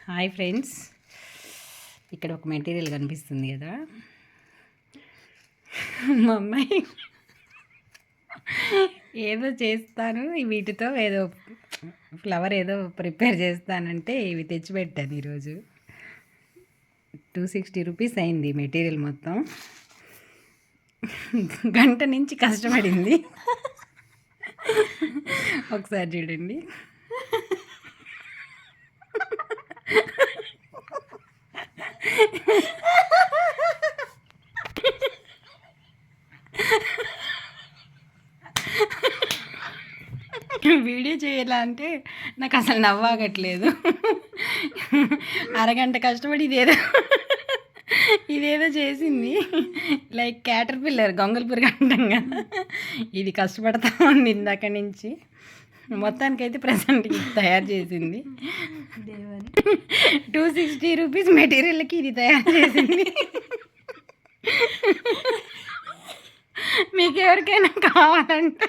Hi friends, ఇక్కడ ఒక material కనిపిస్తుంది కదా. మా అమ్మాయి ఏదో చేస్తాను, వీటితో ఏదో ఫ్లవర్ ఏదో ప్రిపేర్ చేస్తానంటే ఇవి తెచ్చిపెట్టాను. ఈరోజు 260 రూపీస్ అయింది మెటీరియల్ మొత్తం. గంట నుంచి కష్టపడింది. ఒకసారి చూడండి. వీడియో చేయాలంటే నాకు అసలు నవ్వాగట్లేదు. అరగంట కష్టపడి ఇదేదో చేసింది. లైక్ క్యాటర్ పిల్లర్, గొంగల్ పురుగు అంటాం కదా, ఇది కష్టపడతా ఉంది ఇందాక నుంచి. మొత్తానికైతే ప్రజెంట్ ఇది తయారు చేసింది. 260 రూపీస్ మెటీరియల్కి ఇది తయారు చేసింది. మీకు ఎవరికైనా కావాలంటే